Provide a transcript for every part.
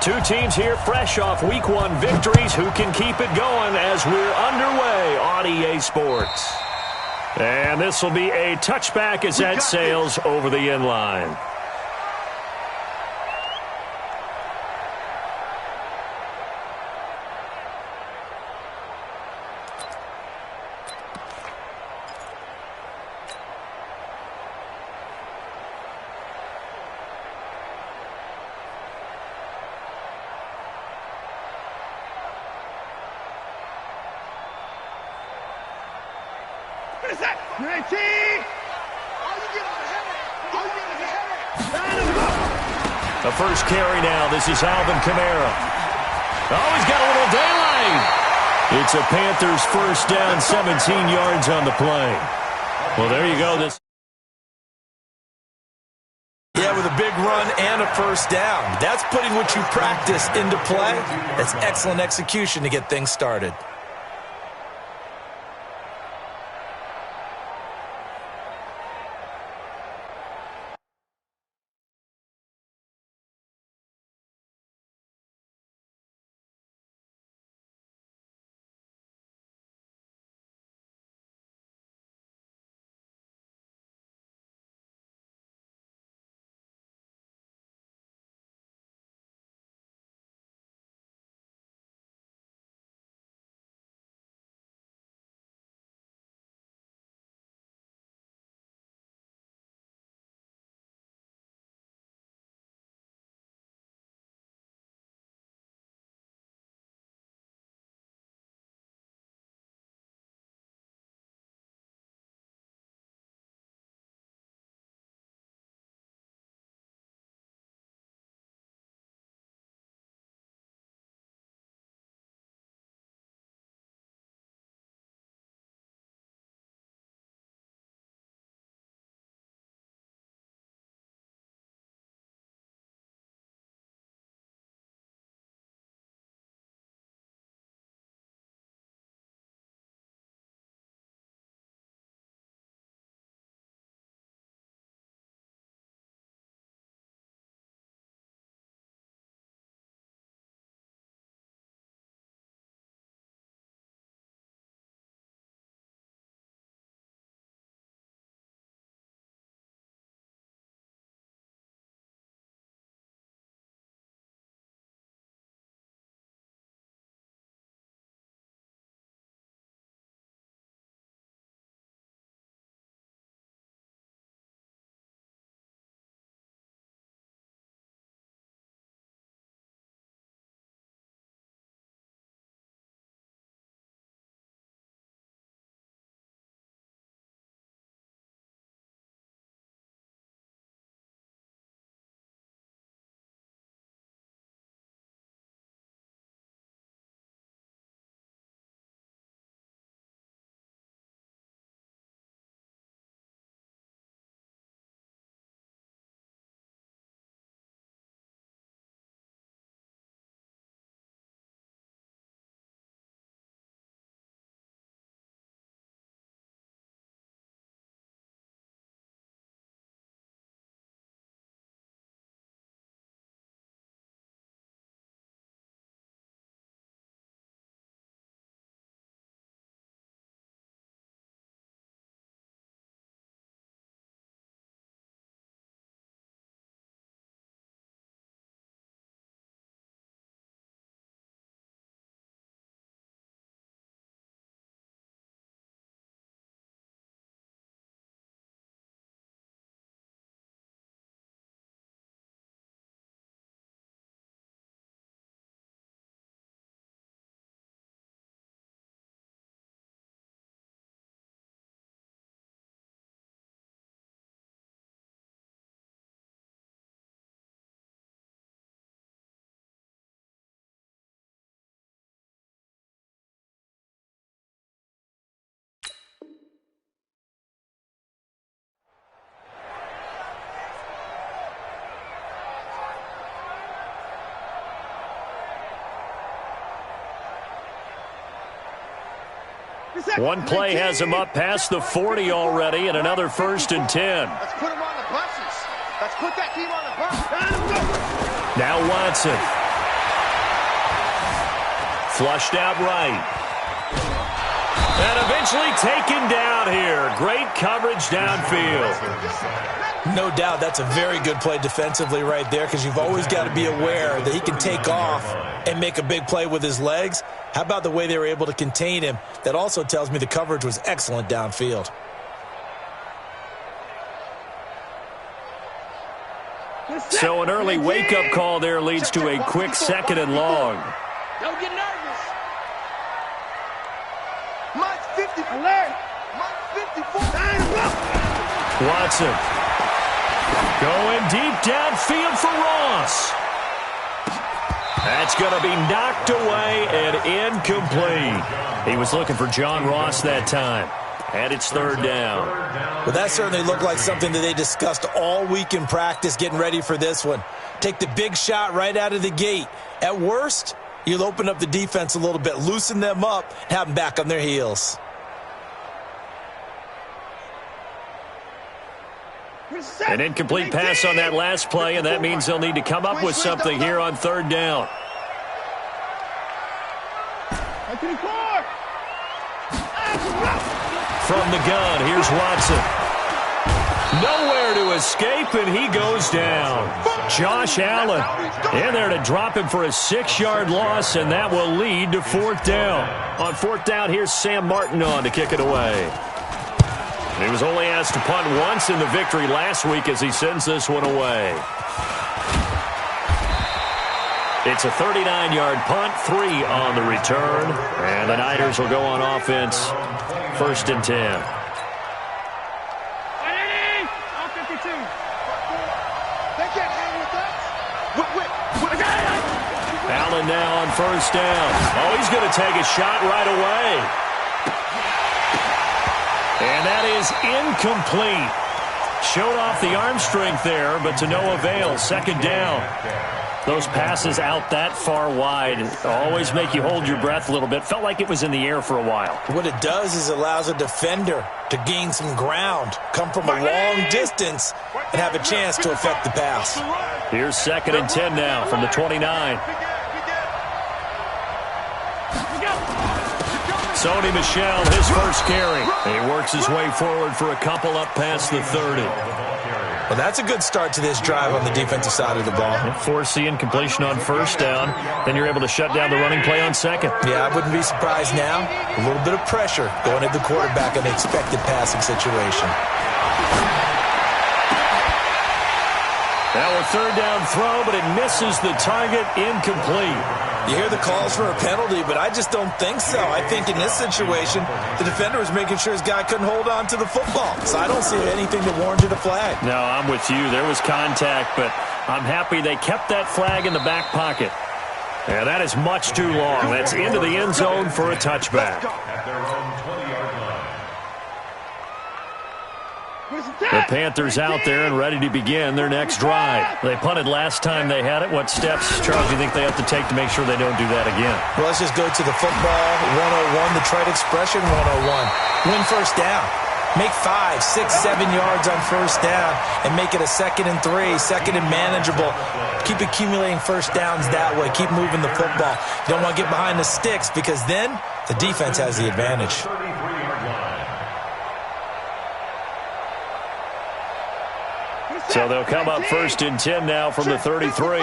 Two teams here fresh off Week 1 victories. Who can keep it going as we're underway on EA Sports? And this will be a touchback as that sails over the end line. The first carry now. This is Alvin Kamara. Oh, he's got a little daylight. It's a Panthers first down, 17 yards on the play. Well, there you go. Yeah, with a big run and a first down. That's putting what you practice into play. That's excellent execution to get things started. One play has him up past the 40 already, and another 1st and 10. Let's put him on the buses. Let's put that team on the bus. Now Watson. Flushed out right. And eventually taken down here. Great coverage downfield. No doubt that's a very good play defensively right there, because you've always got to be aware that he can take off and make a big play with his legs. How about the way they were able to contain him? That also tells me the coverage was excellent downfield. So an early wake-up call there leads to a quick 2nd and long. Don't get nervous. Mike 50. Alert. Mike 54. Watson going deep downfield for Ross. That's going to be knocked away and incomplete. He was looking for John Ross that time. And it's 3rd down. Well, that certainly looked like something that they discussed all week in practice, getting ready for this one. Take the big shot right out of the gate. At worst, you'll open up the defense a little bit, loosen them up, and have them back on their heels. An incomplete pass on that last play, and that means they'll need to come up with something here on 3rd down. From the gun, here's Watson. Nowhere to escape, and he goes down. Josh Allen in there to drop him for a 6-yard loss, and that will lead to 4th down. On 4th down, here's Sam Martin on to kick it away. He was only asked to punt once in the victory last week as he sends this one away. It's a 39-yard punt, 3 on the return, and the Niners will go on offense, 1st and 10. Allen now on 1st down. Oh, he's going to take a shot right away. And that is incomplete. Showed off the arm strength there, but to no avail. 2nd down. Those passes out that far wide always make you hold your breath a little bit. Felt like it was in the air for a while. What it does is allows a defender to gain some ground, come from a long distance, and have a chance to affect the pass. Here's 2nd and 10 now from the 29. Sony Michel, his first carry. He works his way forward for a couple up past the 30. Well, that's a good start to this drive on the defensive side of the ball. Force the incompletion on 1st down. Then you're able to shut down the running play on 2nd. Yeah, I wouldn't be surprised now. A little bit of pressure going at the quarterback in the expected passing situation. Now a 3rd down throw, but it misses the target, incomplete. You hear the calls for a penalty, but I just don't think so. I think in this situation, the defender was making sure his guy couldn't hold on to the football. So I don't see anything that warranted a flag. No, I'm with you. There was contact, but I'm happy they kept that flag in the back pocket. Yeah, that is much too long. That's into the end zone for a touchback. The Panthers out there and ready to begin their next drive. They punted last time they had it. What steps, Charles, do you think they have to take to make sure they don't do that again? Well, let's just go to the football 101, the trade expression 101. Win 1st down. Make 5, 6, 7 yards on 1st down and make it a 2nd and 3, 2nd and manageable. Keep accumulating 1st downs that way. Keep moving the football. You don't want to get behind the sticks because then the defense has the advantage. So they'll come up 1st and 10 now from the 33.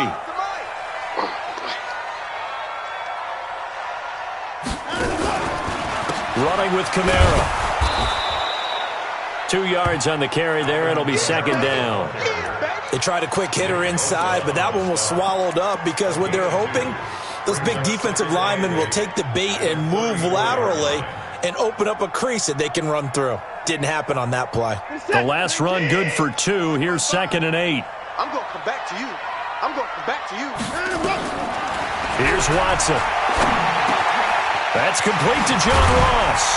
Running with Kamara. 2 yards on the carry there. It'll be 2nd down. They tried a quick hitter inside, but that one was swallowed up because what they're hoping, those big defensive linemen will take the bait and move laterally and open up a crease that they can run through. Didn't happen on that play. The last run good for 2. Here's 2nd and 8. I'm going to come back to you. I'm going to come back to you. Here's Watson. That's complete to John Ross.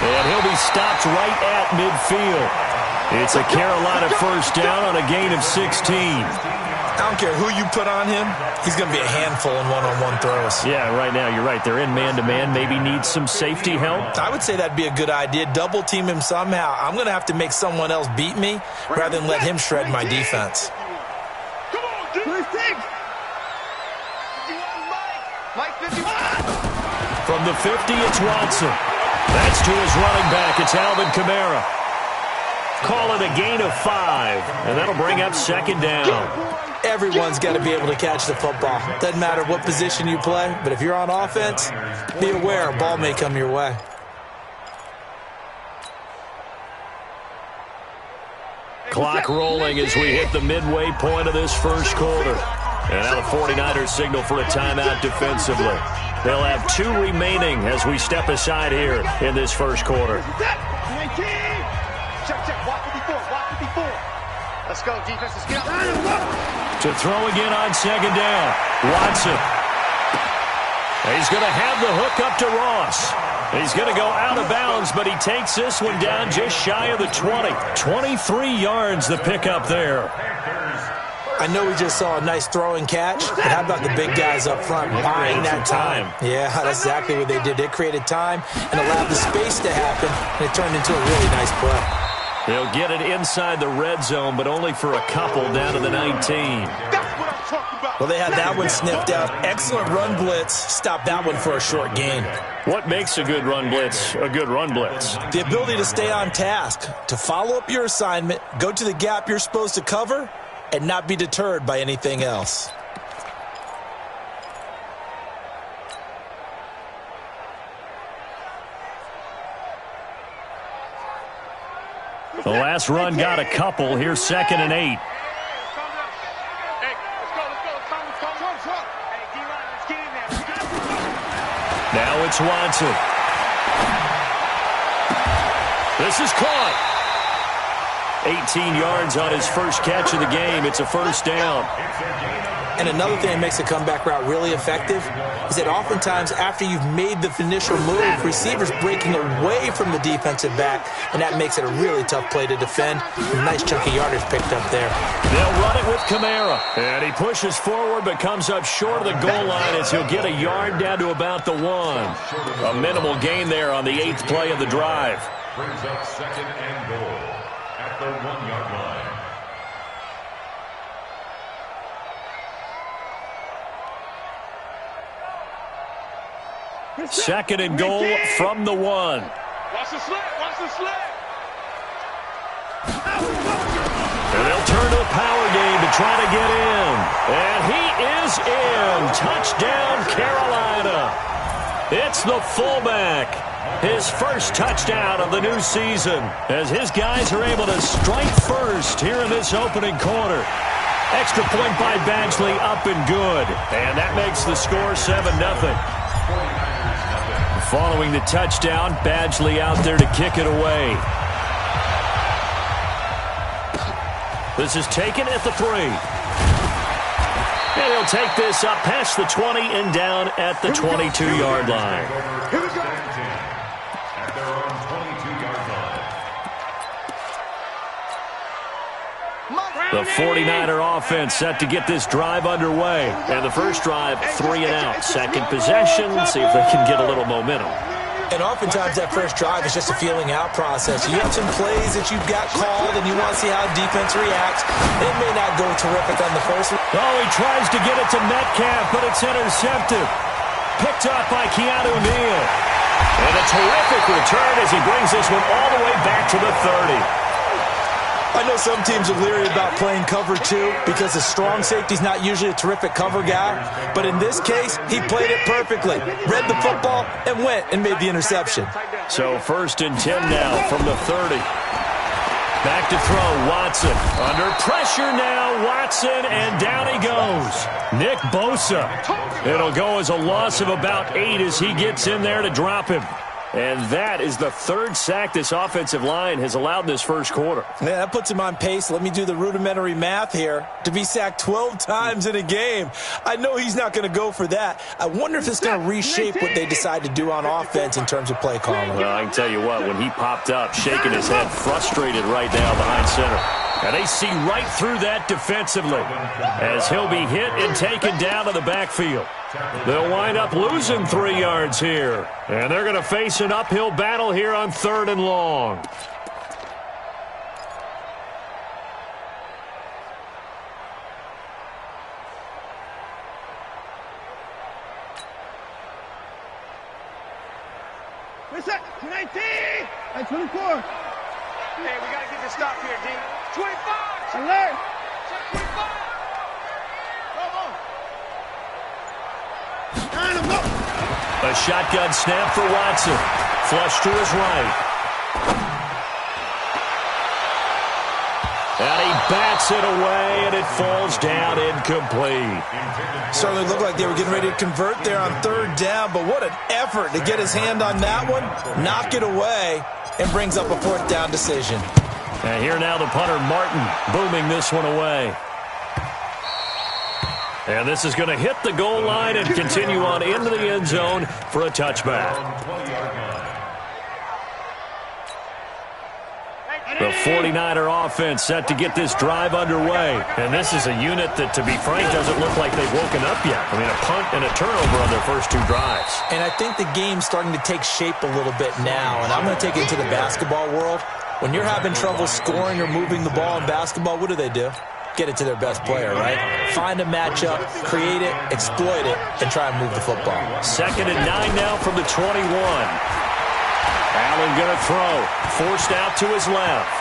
And he'll be stopped right at midfield. It's a Carolina 1st down on a gain of 16. I don't care who you put on him. He's going to be a handful in one-on-one throws. Yeah, right now you're right. They're in man-to-man. Maybe need some safety help. I would say that'd be a good idea. Double team him somehow. I'm going to have to make someone else beat me rather than let him shred my defense. Come on, dude. Mike 51. From the 50, it's Watson. That's to his running back. It's Alvin Kamara. Call it a gain of 5, and that'll bring up second down. Everyone's got to be able to catch the football. Doesn't matter what position you play, but if you're on offense, be aware a ball may come your way. Clock rolling as we hit the midway point of this first quarter. And now the 49ers signal for a timeout defensively. They'll have 2 remaining as we step aside here in this first quarter. 19. Check. Watch 54. Let's go, defense. Let's get out. To throw again on second down. Watson. He's going to have the hook up to Ross. He's going to go out of bounds, but he takes this one down just shy of the 20. 23 yards the pickup there. I know we just saw a nice throwing catch, but how about the big guys up front buying that time? Yeah, that's exactly what they did. They created time and allowed the space to happen, and it turned into a really nice play. They'll get it inside the red zone, but only for a couple down to the 19. That's what I'm talking about. Well, they had that one sniffed out. Excellent run blitz. Stopped that one for a short gain. What makes a good run blitz a good run blitz? The ability to stay on task, to follow up your assignment, go to the gap you're supposed to cover, and not be deterred by anything else. The last run got a couple. Here's 2nd and 8. Hey, let's go. Hey, D-line, let's get in there. Now it's Watson. This is caught. 18 yards on his first catch of the game. It's a first down. And another thing that makes a comeback route really effective is that oftentimes after you've made the initial move, receivers breaking away from the defensive back, and that makes it a really tough play to defend. Nice chunky yardage picked up there. They'll run it with Kamara. And he pushes forward but comes up short of the goal line as he'll get a yard down to about the 1. A minimal gain there on the 8th play of the drive. Brings up 2nd and goal at the 1-yard line. 2nd and goal from the 1. Watch the slant. And they'll turn to a power game to try to get in. And he is in. Touchdown, Carolina. It's the fullback. His first touchdown of the new season as his guys are able to strike first here in this opening quarter. Extra point by Badgley up and good. And that makes the score 7-0. Following the touchdown, Badgley out there to kick it away. This is taken at the 3. And he'll take this up past the 20 and down at the 22-yard line. Here we go. At their own 22-yard line. The 49er offense set to get this drive underway. And the first drive, 3 and out. Second possession, see if they can get a little momentum. And oftentimes that first drive is just a feeling out process. You have some plays that you've got called and you want to see how defense reacts. It may not go terrific on the first one. Oh, he tries to get it to Metcalf, but it's intercepted. Picked up by Keanu Neal. And a terrific return as he brings this one all the way back to the 30. I know some teams are leery about playing cover 2 because the strong safety's not usually a terrific cover guy. But in this case, he played it perfectly. Read the football and went and made the interception. So 1st and 10 now from the 30. Back to throw, Watson. Under pressure now, Watson, and down he goes. Nick Bosa. It'll go as a loss of about 8 as he gets in there to drop him. And that is the 3rd sack this offensive line has allowed in this first quarter. Yeah, that puts him on pace. Let me do the rudimentary math here. To be sacked 12 times in a game, I know he's not going to go for that. I wonder if it's going to reshape what they decide to do on offense in terms of play calling. Well, I can tell you what, when he popped up, shaking his head, frustrated right now behind center. And they see right through that defensively as he'll be hit and taken down to the backfield. They'll wind up losing 3 yards here. And they're going to face an uphill battle here on 3rd and long. Hey, 24. Hey, we got to get this stop here, D. 25. Alert. 25. A shotgun snap for Watson. Flush to his right. And he bats it away, and it falls down incomplete. Certainly looked like they were getting ready to convert there on third down, but what an effort to get his hand on that one, knock it away, and brings up a fourth down decision. And here now the punter, Martin, booming this one away. And this is going to hit the goal line and continue on into the end zone for a touchback. The 49er offense set to get this drive underway. And this is a unit that, to be frank, doesn't look like they've woken up yet. I mean, a punt and a turnover on their first two drives. And I think the game's starting to take shape a little bit now. And I'm going to take it into the basketball world. When you're having trouble scoring or moving the ball in basketball, what do? Get it to their best player, right? Find a matchup, create it, exploit it, and try and move the football. 2nd and 9 now from the 21. Allen going to throw. Forced out to his left.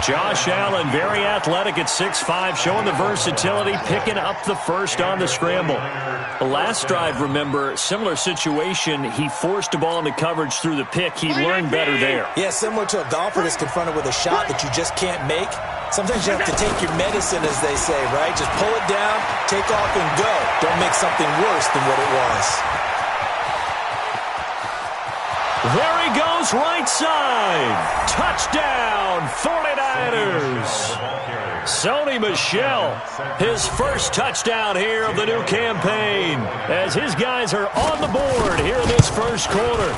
Josh Allen, very athletic at 6'5", showing the versatility, picking up the first on the scramble. The last drive, remember, similar situation. He forced the ball into coverage through the pick. He learned better there. Yeah, similar to a golfer that's confronted with a shot that you just can't make. Sometimes you have to take your medicine, as they say, right? Just pull it down, take off, and go. Don't make something worse than what it was. There he goes, right side. Touchdown, 49ers. Sony Michel, his first touchdown here of the new campaign, as his guys are on the board here in this first quarter.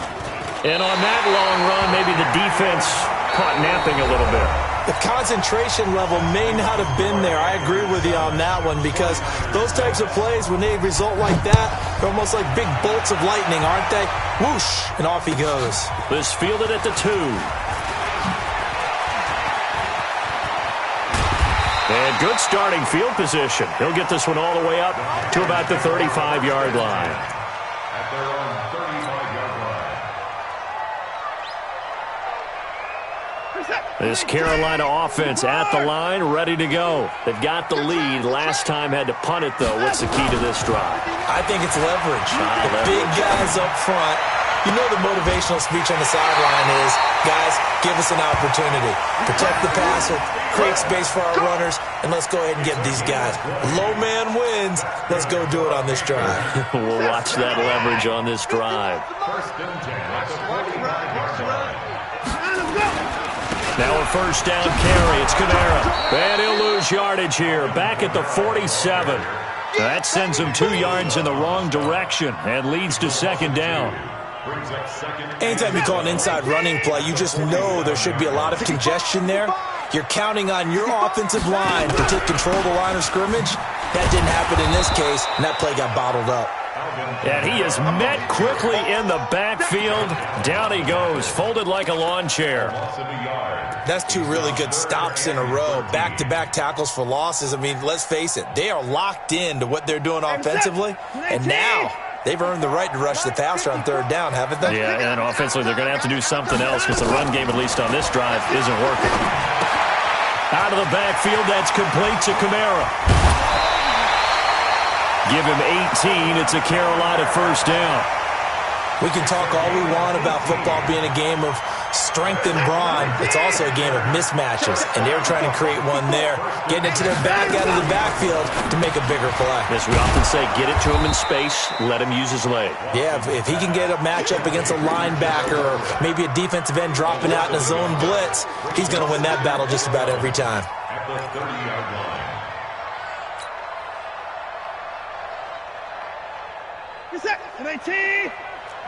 And on that long run, maybe the defense caught napping a little bit. The concentration level may not have been there. I agree with you on that one, because those types of plays, when they result like that, they're almost like big bolts of lightning, aren't they? Whoosh, and off he goes. This fielded at the 2. And good starting field position. He'll get this one all the way up to about the 35-yard line. At their own 35-yard line. This Carolina offense at the line, ready to go. They've got the lead. Last time had to punt it, though. What's the key to this drive? I think it's leverage. The big guys up front. You know the motivational speech on the sideline is, guys, give us an opportunity. Protect the passer, create space for our runners, and let's go ahead and get these guys. Low man wins. Let's go do it on this drive. We'll watch that leverage on this drive. First and 10 at the 45-yard line. Now a first down carry. It's Kamara. And he'll lose yardage here. Back at the 47. That sends him 2 yards in the wrong direction and leads to second down. Anytime you call an inside running play, you just know there should be a lot of congestion there. You're counting on your offensive line to take control of the line of scrimmage. That didn't happen in this case, and that play got bottled up. And he is met quickly in the backfield. Down he goes, folded like a lawn chair. That's 2 really good stops in a row. Back-to-back tackles for losses. I mean, let's face it, they are locked in to what they're doing offensively. And now they've earned the right to rush the passer on third down, haven't they? Yeah, and offensively they're going to have to do something else, because the run game, at least on this drive, isn't working. Out of the backfield, that's complete to Kamara. Give him 18. It's a Carolina first down. We can talk all we want about football being a game of strength and brawn. It's also a game of mismatches, and they're trying to create one there, getting it to their back out of the backfield to make a bigger play. As we often say, get it to him in space, let him use his leg. Yeah, if he can get a matchup against a linebacker or maybe a defensive end dropping out in a zone blitz, he's going to win that battle just about every time. At the 30-yard line. Reset. 19.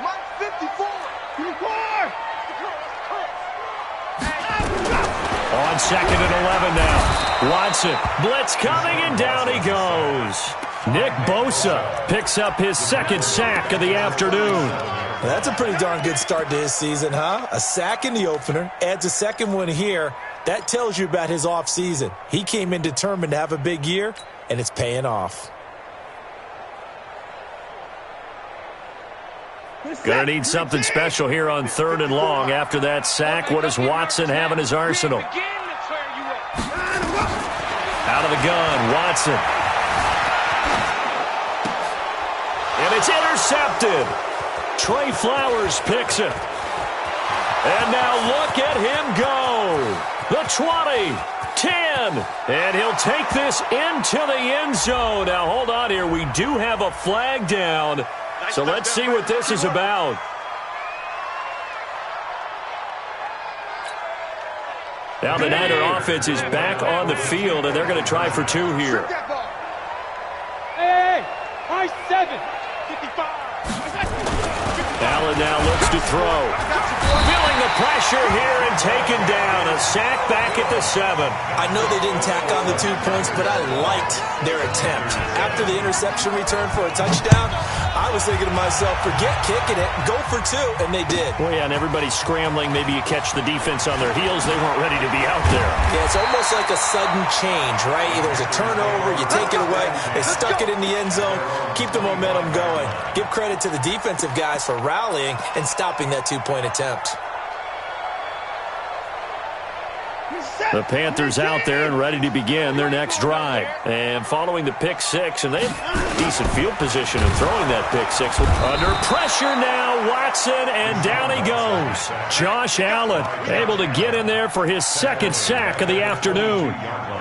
Mark 54. 24. On 2nd and 11 now. Watson, blitz coming, and down he goes. Nick Bosa picks up his 2nd sack of the afternoon. That's a pretty darn good start to his season, huh? A sack in the opener, adds a 2nd one here. That tells you about his offseason. He came in determined to have a big year, and it's paying off. Gonna need something special here on 3rd and long. After that sack, what does Watson have in his arsenal? Out of the gun, Watson. And it's intercepted. Trey Flowers picks it. And now look at him go. The 20, 10, and he'll take this into the end zone. Now, hold on here. We do have a flag down, so let's see what this is about. Now the Niner offense is back on the field, and they're going to try for 2 here. Hey, I-7, 55. Allen now looks to throw. Feeling the pressure here and taken down. A sack back at the 7. I know they didn't tack on the 2 points, but I liked their attempt. After the interception return for a touchdown, I was thinking to myself, forget kicking it, go for 2, and they did. Well, yeah, and everybody's scrambling. Maybe you catch the defense on their heels. They weren't ready to be out there. Yeah, it's almost like a sudden change, right? There's a turnover, you take it away, they stuck it in the end zone, keep the momentum going. Give credit to the defensive guys for rallying and stopping that 2-point attempt. The Panthers out there and ready to begin their next drive. And following the pick 6, and they have decent field position in throwing that pick 6. Under pressure now, Watson, and down he goes. Josh Allen able to get in there for his 2nd sack of the afternoon.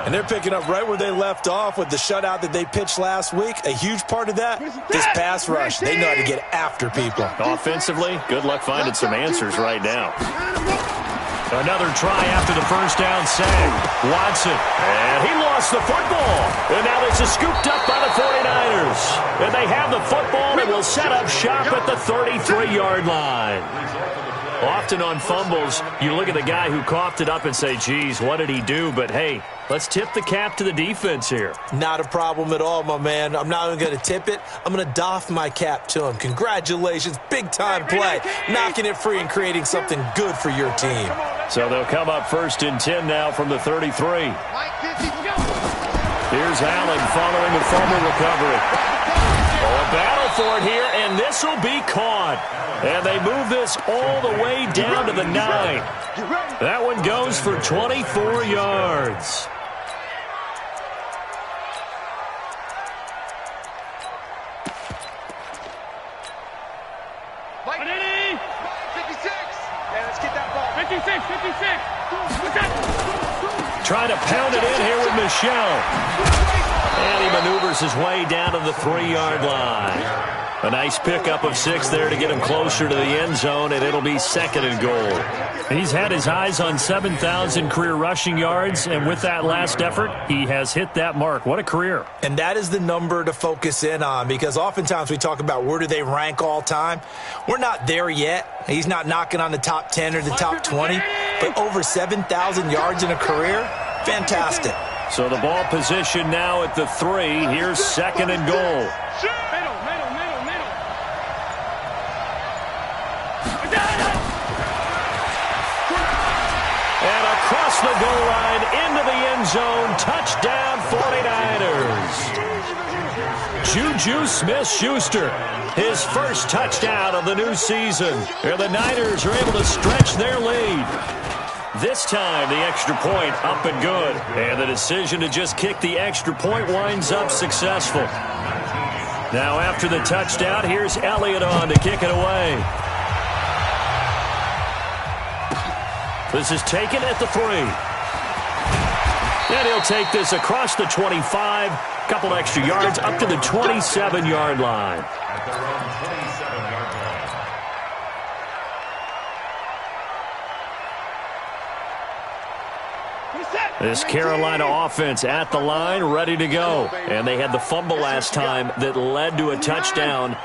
And they're picking up right where they left off with the shutout that they pitched last week. A huge part of that, this pass rush. They know how to get after people. Offensively, good luck finding some answers right now. Another try after the first down sack. Watson, and he lost the football. And now this is scooped up by the 49ers. And they have the football and will set up shop at the 33-yard line. Often on fumbles, you look at the guy who coughed it up and say, geez, what did he do? But, hey, let's tip the cap to the defense here. Not a problem at all, my man. I'm not even going to tip it. I'm going to doff my cap to him. Congratulations. Big-time play. Knocking it free and creating something good for your team. So they'll come up 1st and 10 now from the 33. Here's Allen following the fumble recovery. Oh, a battle for it here, and this will be caught. And they move this all the way down to the 9. That one goes for 24 yards. Mike, 56. Yeah, let's get that ball. 56, 56. Trying to pound it in here with Michel. And he maneuvers his way down to the 3-yard line. A nice pickup of 6 there to get him closer to the end zone, and it'll be 2nd and goal. He's had his eyes on 7,000 career rushing yards, and with that last effort, he has hit that mark. What a career. And that is the number to focus in on, because oftentimes we talk about where do they rank all time. We're not there yet. He's not knocking on the top 10 or the top 20, but over 7,000 yards in a career, fantastic. So the ball position now at the 3. Here's 2nd and goal. And across the goal line into the end zone. Touchdown 49ers. Juju Smith-Schuster, his first touchdown of the new season. And the Niners are able to stretch their lead. This time, the extra point up and good. And the decision to just kick the extra point winds up successful. Now, after the touchdown, here's Elliott on to kick it away. This is taken at the 3. And he'll take this across the 25. Couple extra yards up to the 27-yard line. This Carolina offense at the line, ready to go. And they had the fumble last time that led to a touchdown.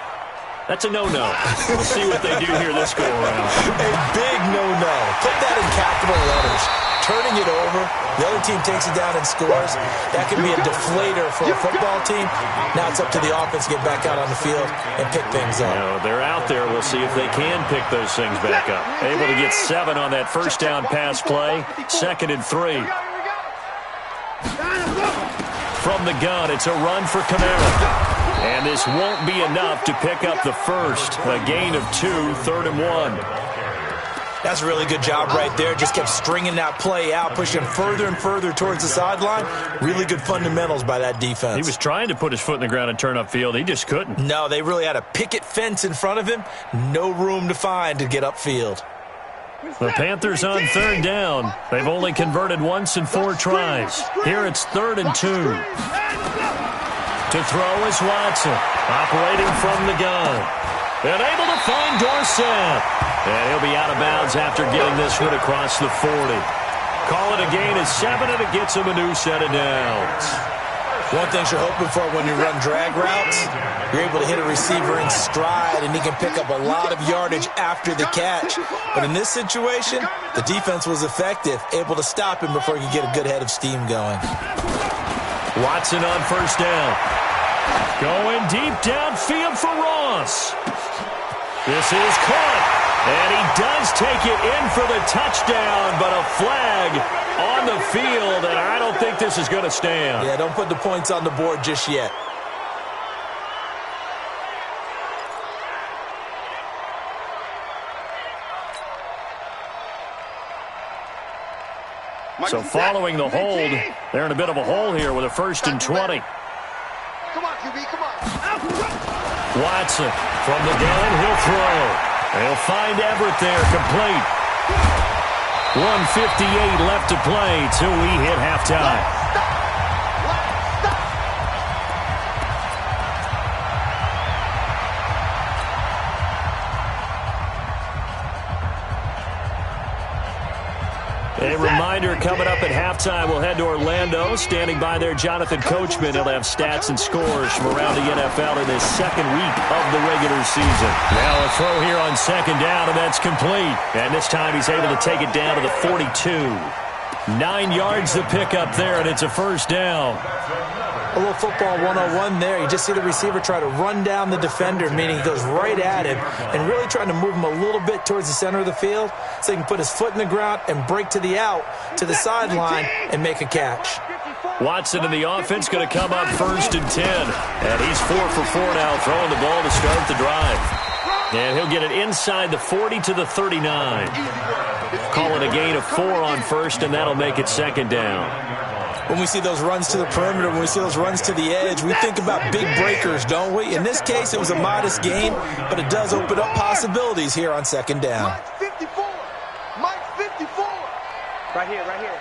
That's a no-no. We'll see what they do here this go-around. A big no-no. Put that in capital letters. Turning it over, the other team takes it down and scores. That could be a deflator for a football team. Now it's up to the offense to get back out on the field and pick things up. No, they're out there. We'll see if they can pick those things back up. Able to get 7 on that first down pass play. 2nd and 3. From the gun, it's a run for Kamara. And this won't be enough to pick up the first. A gain of 2, 3rd and 1. That's a really good job right there. Just kept stringing that play out, pushing further and further towards the sideline. Really good fundamentals by that defense. He was trying to put his foot in the ground and turn upfield. He just couldn't. No, they really had a picket fence in front of him. No room to find to get upfield. The Panthers on 3rd down. They've only converted once in 4 tries. Here it's 3rd and 2. To throw is Watson, operating from the gun. And able to find Dorsett. And he'll be out of bounds after getting this one across the 40. Call it a gain of 7, and it gets him a new set of downs. One thing you're hoping for when you run drag routes, you're able to hit a receiver in stride, and he can pick up a lot of yardage after the catch. But in this situation, the defense was effective, able to stop him before he could get a good head of steam going. Watson on 1st down. Going deep downfield for Ross. This is caught, and he does take it in for the touchdown, but a flag on the field, and I don't think this is going to stand. Yeah, don't put the points on the board just yet. So following the hold, they're in a bit of a hole here with a 1st and 20. Come on, QB, come on. Watson from the gun, he'll throw. He'll find Everett there, complete. 1:58 left to play till we hit halftime. A reminder, coming up at halftime, we'll head to Orlando. Standing by there, Jonathan Coachman. He'll have stats and scores from around the NFL in his 2nd week of the regular season. Now a throw here on 2nd down, and that's complete. And this time he's able to take it down to the 42. 9 yards to pick up there, and it's a 1st down. A little football 101 there. You just see the receiver try to run down the defender, meaning he goes right at him and really trying to move him a little bit towards the center of the field so he can put his foot in the ground and break to the out, to the sideline, and make a catch. Watson and the offense going to come up 1st and 10. And he's 4 for 4 now, throwing the ball to start the drive. And he'll get it inside the 40 to the 39. Call it a gain of 4 on 1st, and that'll make it 2nd down. When we see those runs to the perimeter, when we see those runs to the edge, we think about big breakers, don't we? In this case, it was a modest gain, but it does open up possibilities here on 2nd down. Mike 54. Mike 54. Right here, right here.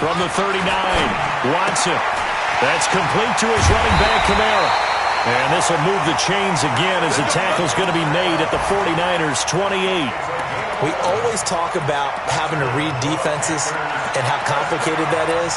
From the 39, Watson. That's complete to his running back, Kamara. And this will move the chains again as the tackle's going to be made at the 49ers' 28. We always talk about having to read defenses and how complicated that is.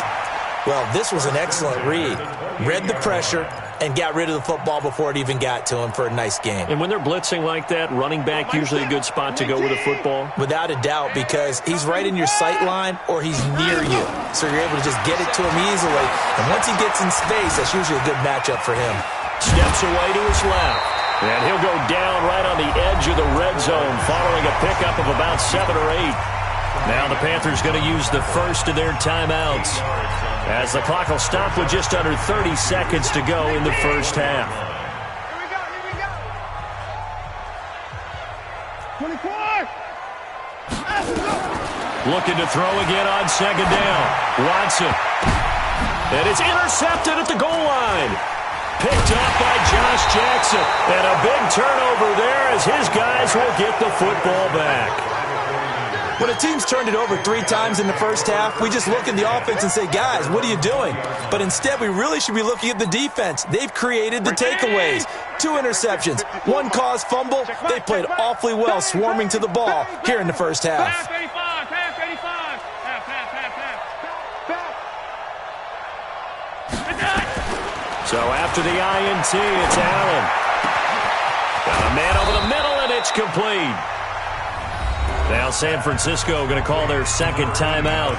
Well, this was an excellent read. Read the pressure and got rid of the football before it even got to him for a nice game. And when they're blitzing like that, running back usually a good spot to go with a football? Without a doubt, because he's right in your sight line or he's near you. So you're able to just get it to him easily. And once he gets in space, that's usually a good matchup for him. Steps away to his left. And he'll go down right on the edge of the red zone following a pickup of about 7 or 8. Now the Panthers going to use the first of their timeouts as the clock will stop with just under 30 seconds to go in the first half. Here we go, here we go. 24. Looking to throw again on 2nd down. Watson. And it's intercepted at the goal line. Picked up by Josh Jackson. And a big turnover there as his guys will get the football back. When a team's turned it over 3 times in the first half, we just look at the offense and say, guys, what are you doing? But instead, we really should be looking at the defense. They've created the takeaways. 2 interceptions, 1 caused fumble. They played awfully well swarming to the ball here in the first half. Pass 85, pass 85. Pass. So after the INT, it's Allen. Got a man over the middle, and it's complete. Now San Francisco going to call their 2nd timeout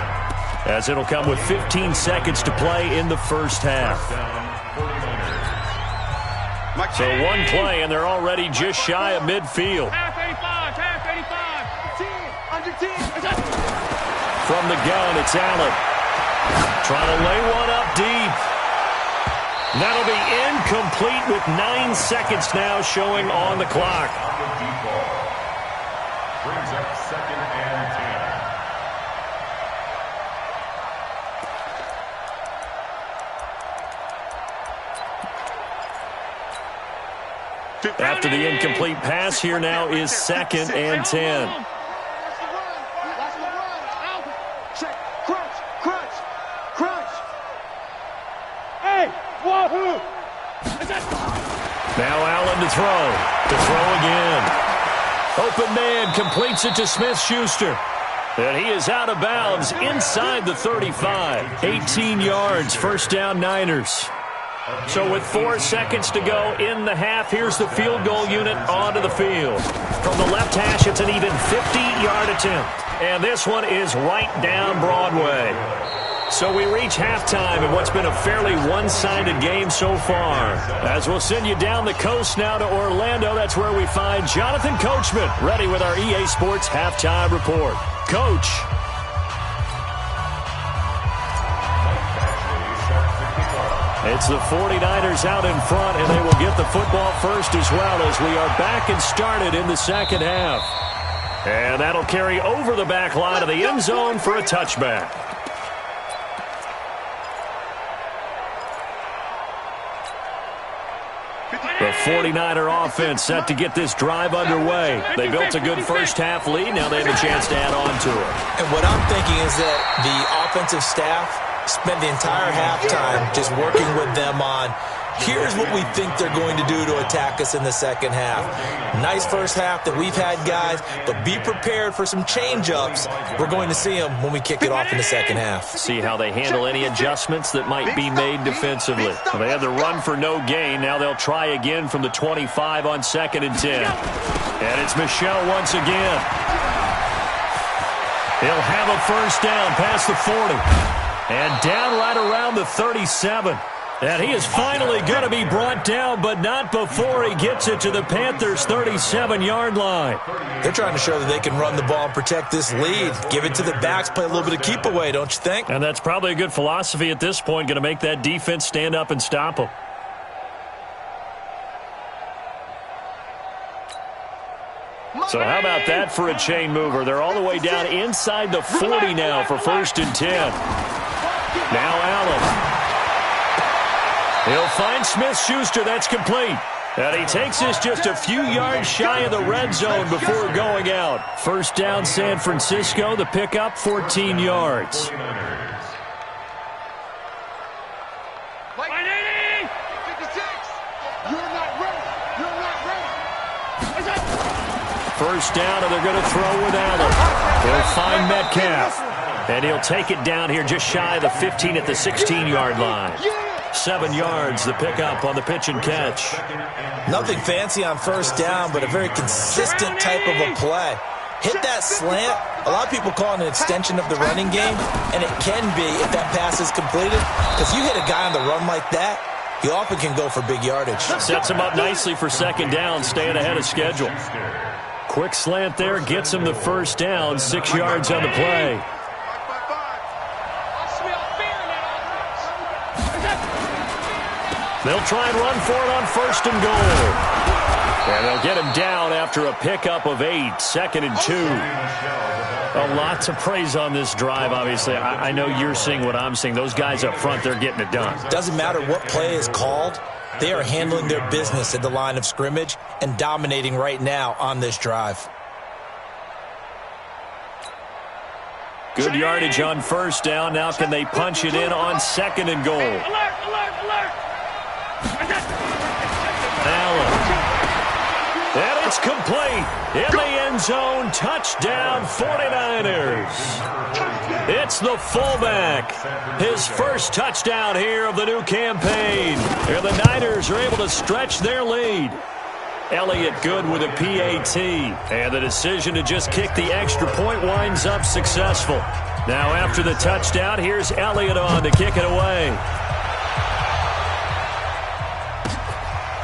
as it'll come with 15 seconds to play in the first half. So 1 play, and they're already just shy of midfield. Pass 85, pass 85. Under 10. From the gun, it's Allen. Trying to lay one up deep. That'll be incomplete with 9 seconds now showing on the clock. Brings up 2nd and 10. After the incomplete pass, here now is 2nd and 10. Now Allen to throw. To throw again. Open man completes it to Smith-Schuster. And he is out of bounds inside the 35. 18 yards, first down Niners. So with 4 seconds to go in the half, here's the field goal unit onto the field. From the left hash, it's an even 50-yard attempt. And this one is right down Broadway. So we reach halftime in what's been a fairly one-sided game so far. As we'll send you down the coast now to Orlando, that's where we find Jonathan Coachman, ready with our EA Sports Halftime Report. Coach. It's the 49ers out in front, and they will get the football first as well as we are back and started in the second half. And that'll carry over the back line of the end zone for a touchback. The 49er offense set to get this drive underway. They built a good first-half lead. Now they have a chance to add on to it. And what I'm thinking is that the offensive staff spent the entire halftime just working with them on, here's what we think they're going to do to attack us in the second half. Nice first half that we've had, guys, but be prepared for some change-ups. We're going to see them when we kick it off in the second half. See how they handle any adjustments that might be made defensively. Well, they had the run for no gain. Now they'll try again from the 25 on 2nd and 10. And it's Michel once again. He'll have a first down past the 40. And down right around the 37. And he is finally going to be brought down, but not before he gets it to the Panthers' 37-yard line. They're trying to show that they can run the ball and protect this lead. Give it to the backs, play a little bit of keep away, don't you think? And that's probably a good philosophy at this point, going to make that defense stand up and stop them. So how about that for a chain mover? They're all the way down inside the 40 now for 1st and 10. Now Allen. He'll find Smith-Schuster. That's complete. And he takes this just a few yards shy of the red zone before going out. First down San Francisco. The pickup, 14 yards. First down, and they're going to throw with Allen. He'll find Metcalf. And he'll take it down here just shy of the 15 at the 16-yard line. 7 yards, the pickup on the pitch and catch. Nothing fancy on first down, but a very consistent type of a play. Hit that slant. A lot of people call it an extension of the running game, and it can be if that pass is completed. Because you hit a guy on the run like that, he often can go for big yardage. Sets him up nicely for second down, staying ahead of schedule. Quick slant there, gets him the first down, 6 yards on the play. They'll try and run for it on 1st and goal. And they'll get him down after a pickup of 8, 2nd and 2. A lot to praise on this drive, obviously. I know you're seeing what I'm seeing. Those guys up front, they're getting it done. Doesn't matter what play is called. They are handling their business at the line of scrimmage and dominating right now on this drive. Good yardage on first down. Now can they punch it in on 2nd and goal? Alert! Allen. And it's complete. In the end zone, touchdown 49ers. It's the fullback. His first touchdown here of the new campaign. And the Niners are able to stretch their lead. Elliott good with a PAT. And the decision to just kick the extra point winds up successful. Now after the touchdown, here's Elliott on to kick it away.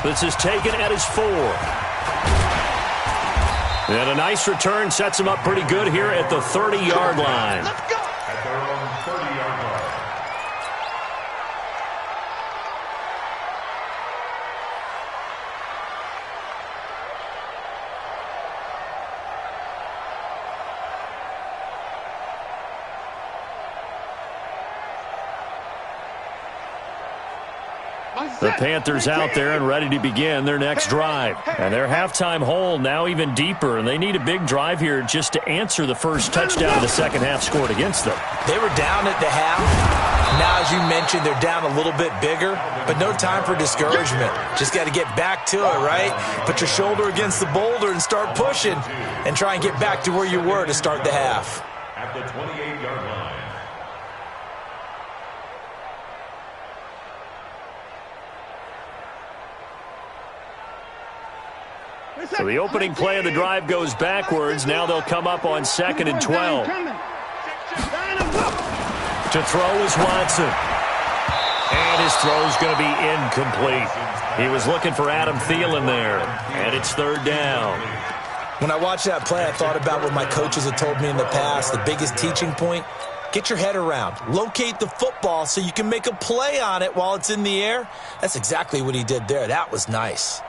This is taken at his 4. And a nice return sets him up pretty good here at the 30-yard line. The Panthers out there and ready to begin their next drive. And their halftime hole now even deeper, and they need a big drive here just to answer the first touchdown the second half scored against them. They were down at the half. Now, as you mentioned, they're down a little bit bigger, but no time for discouragement. Just got to get back to it, right? Put your shoulder against the boulder and start pushing and try and get back to where you were to start the half. At the 28-yard line. So the opening play of the drive goes backwards. Now they'll come up on 2nd and 12. To throw is Watson. And his throw's going to be incomplete. He was looking for Adam Thielen there. And it's 3rd down. When I watched that play, I thought about what my coaches had told me in the past. The biggest teaching point, get your head around. Locate the football so you can make a play on it while it's in the air. That's exactly what he did there. That was nice.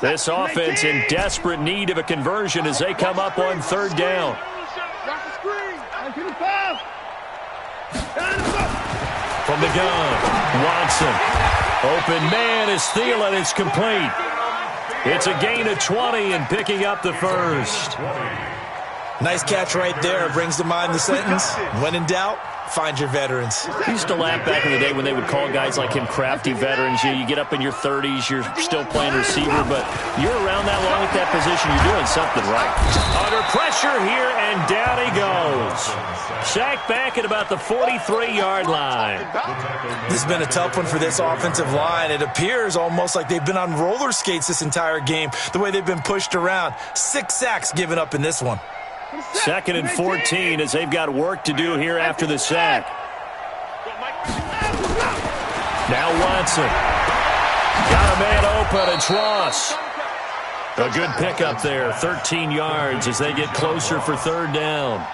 This offense in desperate need of a conversion as they come up on 3rd down. From the gun, Watson. Open man is Thielen. It's complete. It's a gain of 20 and picking up the first. Nice catch right there. Brings to mind the sentence, when in doubt, find your veterans. I used to laugh back in the day when they would call guys like him crafty veterans. You get up in your 30s, you're still playing receiver, but you're around that long at that position, you're doing something right. Under pressure here, and down he goes. Sacked back at about the 43-yard line. This has been a tough one for this offensive line. It appears almost like they've been on roller skates this entire game, the way they've been pushed around. 6 sacks given up in this one. 2nd and 14 as they've got work to do here after the sack. Now Watson. Got a man open. It's Ross. A good pickup there. 13 yards as they get closer for 3rd down.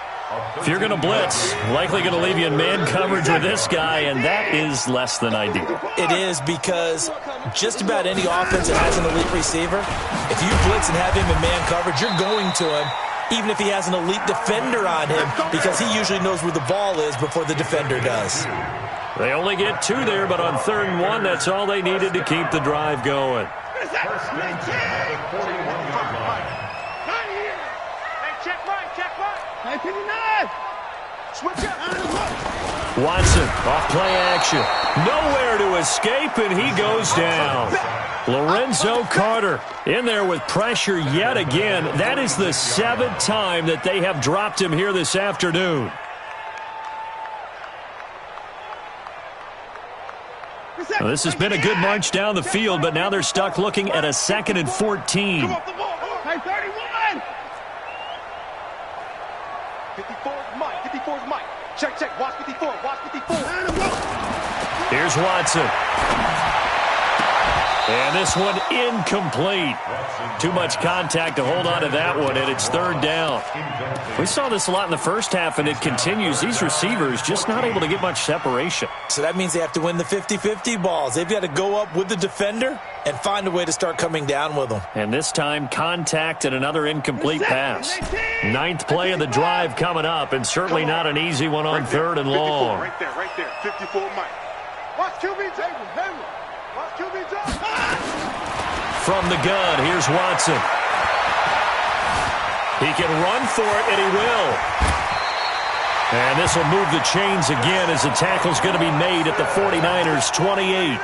If you're going to blitz, likely going to leave you in man coverage with this guy, and that is less than ideal. It is, because just about any offense that has an elite receiver, if you blitz and have him in man coverage, you're going to him, even if he has an elite defender on him, because he usually knows where the ball is before the defender does. They only get 2 there, but on 3rd and 1, that's all they needed to keep the drive going. Watson off play action. Nowhere to escape, and he goes down. Lorenzo Carter in there with pressure yet again. That is the 7th time that they have dropped him here this afternoon. Well, this has been a good march down the field, but now they're stuck looking at a 2nd and 14. 54's Mike. 54's Mike. Check. Watch 54. Watch 54. Here's Watson. And this one incomplete. Too much contact to hold on to that one, and it's 3rd down. We saw this a lot in the first half, and it continues. These receivers just not able to get much separation. So that means they have to win the 50-50 balls. They've got to go up with the defender and find a way to start coming down with them. And this time, contact and another incomplete pass. 9th play of the drive coming up, and certainly not an easy one on 3rd and long. Right there. 54 Mike. Watch QB table. Watch QB table. From the gun, here's Watson. He can run for it, and he will. And this will move the chains again as the tackle's going to be made at the 49ers' 28.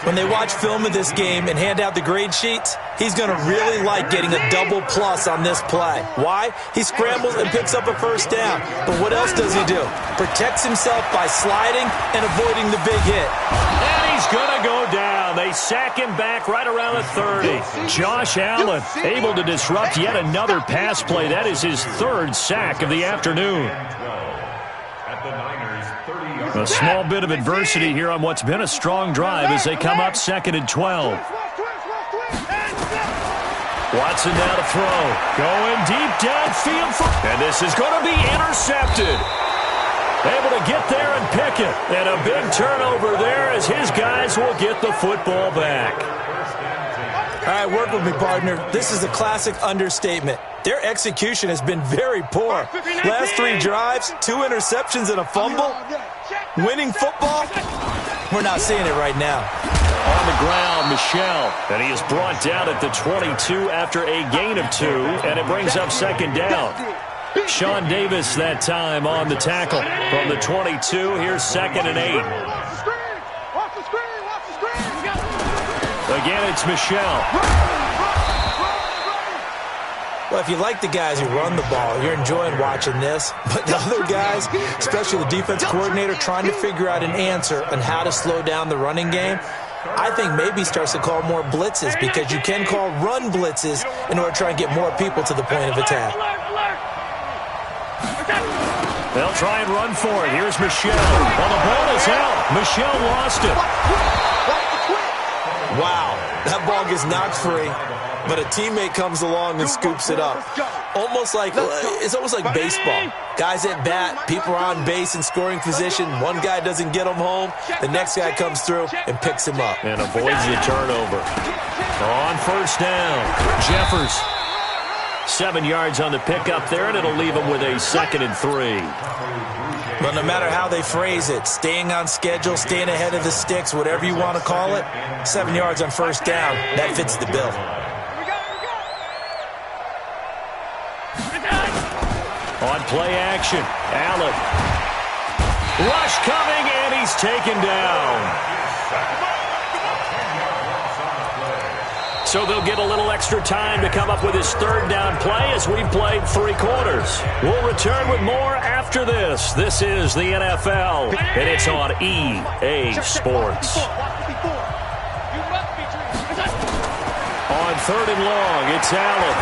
When they watch film of this game and hand out the grade sheets, he's going to really like getting a double plus on this play. Why? He scrambles and picks up a 1st down. But what else does he do? Protects himself by sliding and avoiding the big hit. And he's going to go down. They sack him back right around the 30. Josh Allen able to disrupt yet another pass play. That is his 3rd sack of the afternoon. A small bit of adversity here on what's been a strong drive as they come up 2nd and 12. Watson now to throw. Going deep downfield. And this is going to be intercepted. Able to get there and pick it. And a big turnover there as his guys will get the football back. All right, work with me, partner. This is a classic understatement. Their execution has been very poor. Last 3 drives, 2 interceptions and a fumble. Winning football, We're not seeing it right now. On the ground, Michel. And he is brought down at the 22 after a gain of 2, and it brings up second down. Sean Davis that time on the tackle. From the 22, here's 2nd and 8. Again, it's Michel. Well, if you like the guys who run the ball, you're enjoying watching this. But the other guys, especially the defense coordinator, trying to figure out an answer on how to slow down the running game, I think maybe starts to call more blitzes, because you can call run blitzes in order to try and get more people to the point of attack. They'll try and run for it. Here's Michel. Well, the ball is out. Michel lost it. Wow, that ball gets knocked free, but a teammate comes along and scoops it up. It's almost like baseball. Guys at bat, people are on base in scoring position. One guy doesn't get him home. The next guy comes through and picks him up. And avoids the turnover. On first down, Jeffers. 7 yards on the pickup there, and it'll leave him with a 2nd and 3. But no matter how they phrase it, staying on schedule, staying ahead of the sticks, whatever you want to call it, 7 yards on first down, that fits the bill. On play action, Allen. Rush coming, and he's taken down. So they'll get a little extra time to come up with his 3rd down play as we've played 3 quarters. We'll return with more after this. This is the NFL, and it's on EA Sports. On 3rd and long, it's Allen.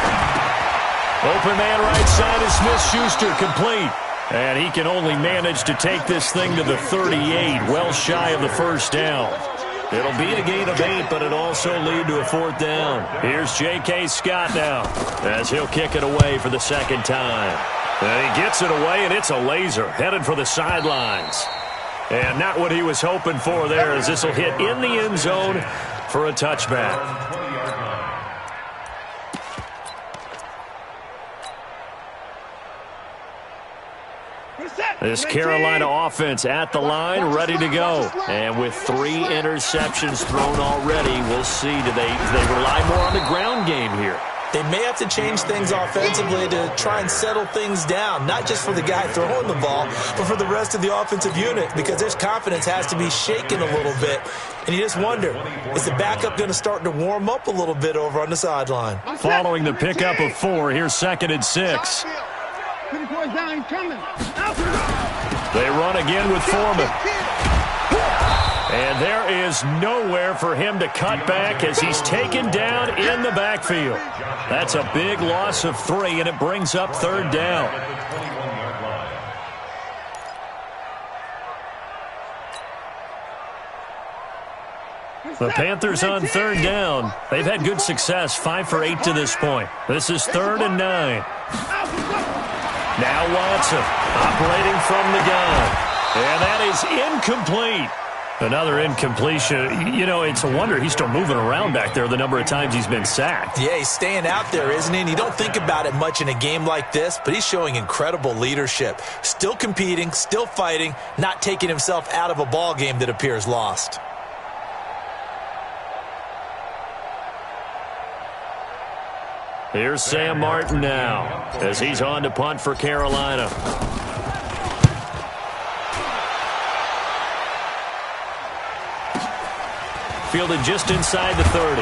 Open man right side is Smith-Schuster, complete. And he can only manage to take this thing to the 38, well shy of the first down. It'll be a gain of 8, but it'll also lead to a 4th down. Here's J.K. Scott now, as he'll kick it away for the 2nd time. And he gets it away, and it's a laser, headed for the sidelines. And not what he was hoping for there, as this will hit in the end zone for a touchback. This Carolina offense at the line, ready to go. And with 3 interceptions thrown already, we'll see. Do they rely more on the ground game here? They may have to change things offensively to try and settle things down, not just for the guy throwing the ball, but for the rest of the offensive unit, because their confidence has to be shaken a little bit. And you just wonder, is the backup going to start to warm up a little bit over on the sideline? Following the pickup of 4, here's 2nd and 6. They run again with Foreman. And there is nowhere for him to cut back as he's taken down in the backfield. That's a big loss of 3, and it brings up 3rd down. The Panthers on 3rd down. They've had good success, 5 for 8 to this point. This is 3rd and 9. Now Watson operating from the gun. And that is incomplete. Another incompletion. You know, it's a wonder he's still moving around back there the number of times he's been sacked. Yeah, he's staying out there, isn't he? And you don't think about it much in a game like this, but he's showing incredible leadership. Still competing, still fighting, not taking himself out of a ball game that appears lost. Here's Sam Martin now as he's on to punt for Carolina. Fielded just inside the 30.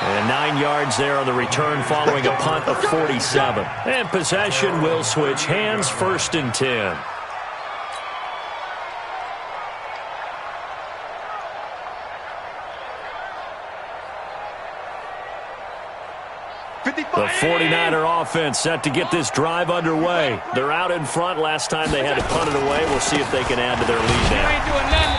And 9 yards there on the return following a punt of 47. And possession will switch hands, 1st and 10. The 49er offense set to get this drive underway. They're out in front. Last time they had to punt it away. We'll see if they can add to their lead now.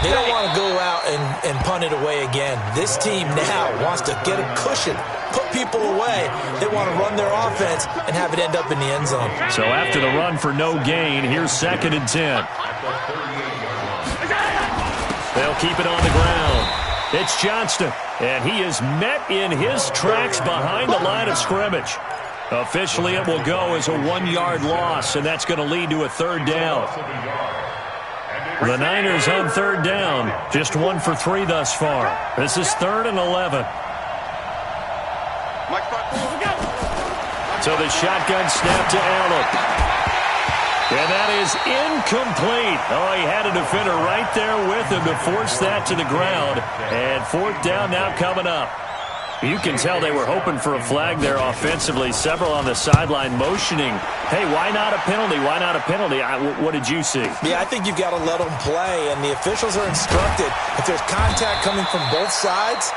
They don't want to go out and punt it away again. This team now wants to get a cushion, put people away. They want to run their offense and have it end up in the end zone. So after the run for no gain, here's 2nd and 10. They'll keep it on the ground. It's Johnston, and he is met in his tracks behind the line of scrimmage. Officially, it will go as a 1-yard loss, and that's going to lead to a 3rd down. The Niners on third down. Just 1 for 3 thus far. This is 3rd and 11. So the shotgun snap to Allen. And that is incomplete. Oh, he had a defender right there with him to force that to the ground. And 4th down now coming up. You can tell they were hoping for a flag there offensively. Several on the sideline motioning, hey, why not a penalty? Why not a penalty? What did you see? Yeah, I think you've got to let them play, and the officials are instructed. If there's contact coming from both sides,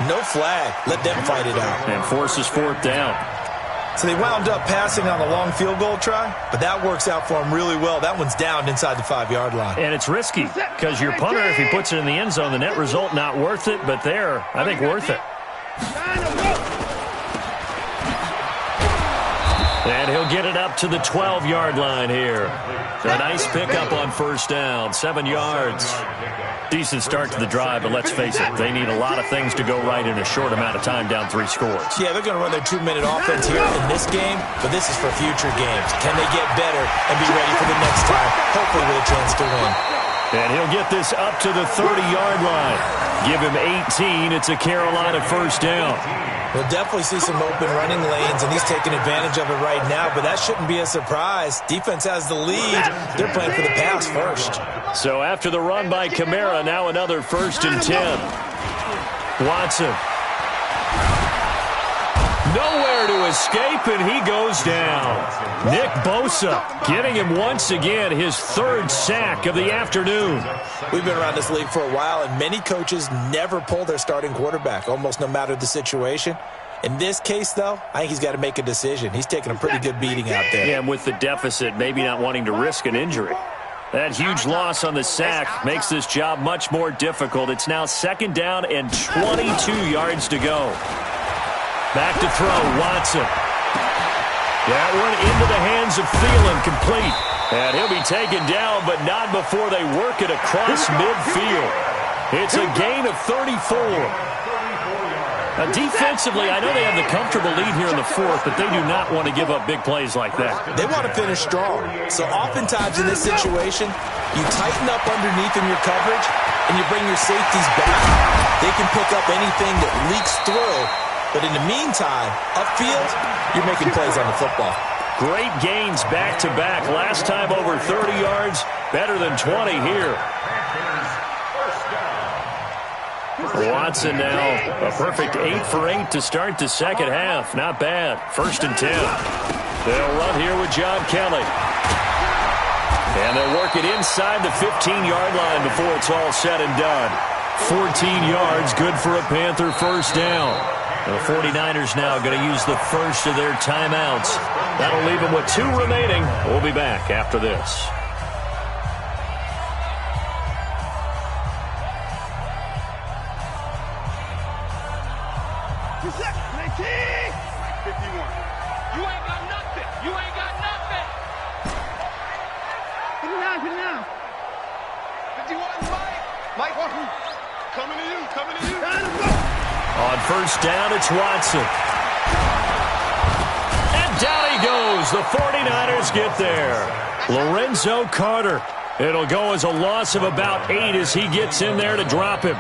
no flag. Let them fight it out. And forces 4th down. So they wound up passing on the long field goal try, but that works out for them really well. That one's down inside the 5-yard line. And it's risky because your punter, if he puts it in the end zone, the net result not worth it, but there, I think worth it. And he'll get it up to the 12-yard line here. A nice pickup on 1st down, 7 yards. Decent start to the drive, but let's face it, they need a lot of things to go right in a short amount of time down 3 scores. Yeah, they're going to run their 2-minute offense here in this game, but this is for future games. Can they get better and be ready for the next time, hopefully with a chance to win? And he'll get this up to the 30-yard line. Give him 18. It's a Carolina 1st down. We'll definitely see some open running lanes, and he's taking advantage of it right now, but that shouldn't be a surprise. Defense has the lead. They're playing for the pass first. So after the run by Kamara, now another 1st and 10. Watson. Nowhere to escape, and he goes down. Nick Bosa getting him once again his 3rd sack of the afternoon. We've been around this league for a while, and many coaches never pull their starting quarterback, almost no matter the situation. In this case, though, I think he's got to make a decision. He's taking a pretty good beating out there. Yeah, and with the deficit, maybe not wanting to risk an injury. That huge loss on the sack makes this job much more difficult. It's now 2nd down and 22 yards to go. Back to throw, Watson. That one into the hands of Thielen, complete. And he'll be taken down, but not before they work it across midfield. It's a gain of 34. Now, defensively, I know they have the comfortable lead here in the 4th, but they do not want to give up big plays like that. They want to finish strong. So oftentimes in this situation, you tighten up underneath in your coverage, and you bring your safeties back. They can pick up anything that leaks through. But in the meantime, upfield, you're making plays on the football. Great gains back-to-back. Last time over 30 yards, better than 20 here. Watson now a perfect 8 for 8 to start the 2nd half. Not bad. 1st and 10. They'll run here with John Kelly. And they'll work it inside the 15-yard line before it's all said and done. 14 yards, good for a Panther 1st down. The 49ers now going to use the first of their timeouts. That'll leave them with 2 remaining. We'll be back after this. You ain't got nothing. You ain't got nothing. Put it down. 51, Mike. Coming to you. On 1st down, it's Watson. And down he goes. The 49ers get there. Lorenzo Carter. It'll go as a loss of about 8 as he gets in there to drop him.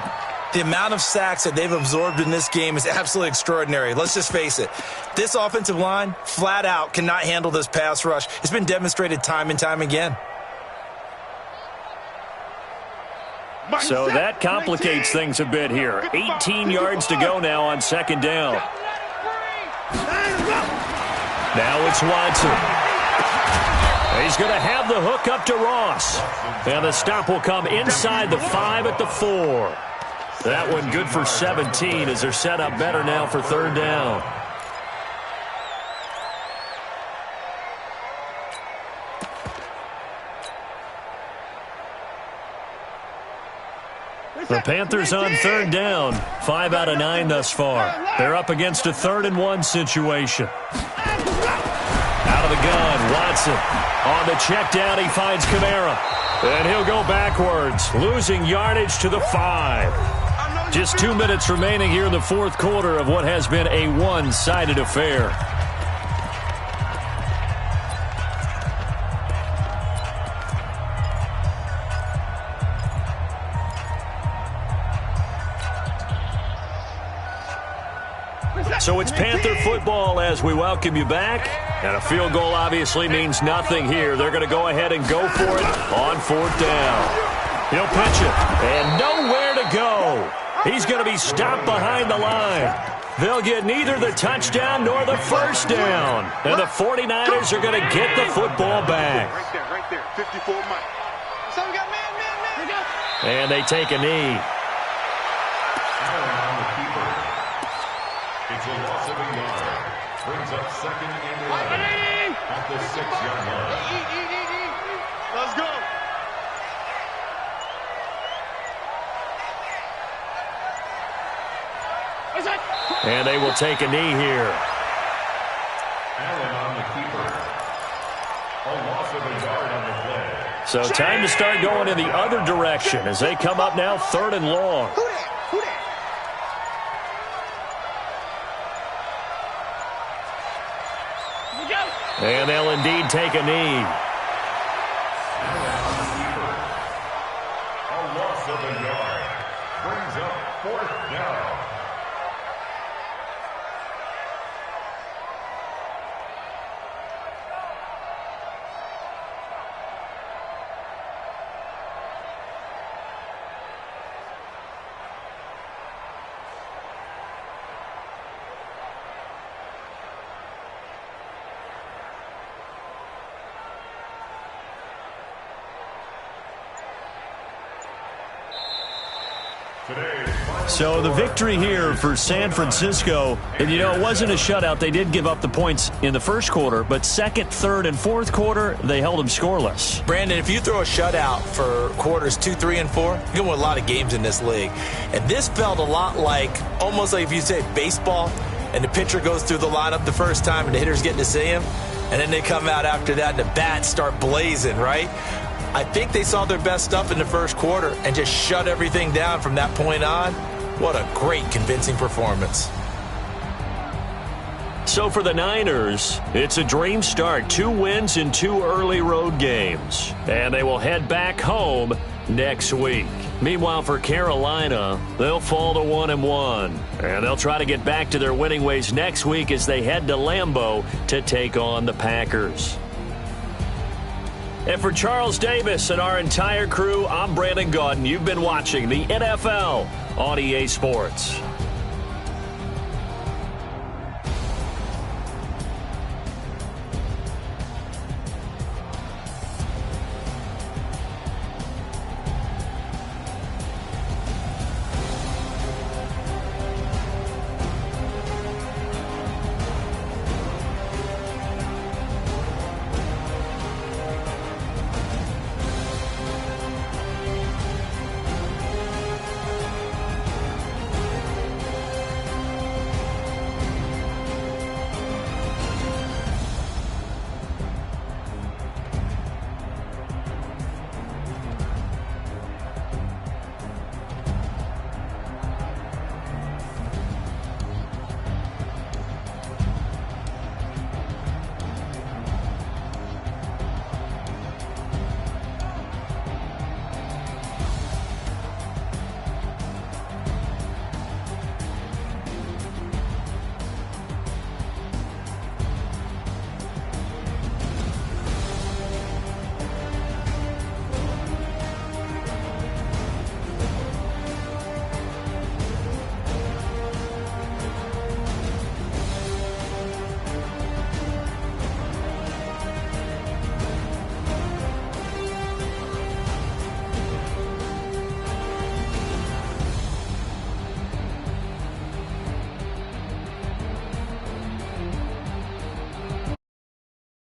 The amount of sacks that they've absorbed in this game is absolutely extraordinary. Let's just face it. This offensive line, flat out, cannot handle this pass rush. It's been demonstrated time and time again. So that complicates things a bit here. 18 yards to go now on 2nd down. Now it's Watson. He's going to have the hook up to Ross. And the stop will come inside the 5 at the 4. That one good for 17 as they're set up better now for 3rd down. The Panthers on 3rd down. 5 out of 9 thus far. They're up against a 3rd and 1 situation. Out of the gun, Watson. On the check down, he finds Kamara. And he'll go backwards, losing yardage to the 5. Just 2 minutes remaining here in the 4th quarter of what has been a one-sided affair. So it's Panther football as we welcome you back. And a field goal obviously means nothing here. They're going to go ahead and go for it on 4th down. He'll pitch it, and nowhere to go. He's going to be stopped behind the line. They'll get neither the touchdown nor the first down. And the 49ers are going to get the football back. Right there, 54 Mike. So we got man. And they take a knee. It's a loss of a yard. Brings up 2nd and 11 at the 6-yard line. Let's go. And they will take a knee here. Allen on the keeper. A loss of a yard on the play. So time to start going in the other direction as they come up now 3rd and long. Who that? And they'll indeed take a knee. A loss of a yard. Brings up 4th down. So the victory here for San Francisco, and you know, it wasn't a shutout. They did give up the points in the first quarter, but 2nd, 3rd, and 4th quarter, they held them scoreless. Brandon, if you throw a shutout for quarters 2, 3, and 4, you're going to win a lot of games in this league. And this felt a lot like, almost like if you say baseball, and the pitcher goes through the lineup the first time and the hitter's getting to see him, and then they come out after that and the bats start blazing, right? I think they saw their best stuff in the first quarter and just shut everything down from that point on. What a great, convincing performance. So for the Niners, it's a dream start. 2 wins in 2 early road games. And they will head back home next week. Meanwhile, for Carolina, they'll fall to 1-1. And they'll try to get back to their winning ways next week as they head to Lambeau to take on the Packers. And for Charles Davis and our entire crew, I'm Brandon Gaudin. You've been watching the NFL on EA Sports.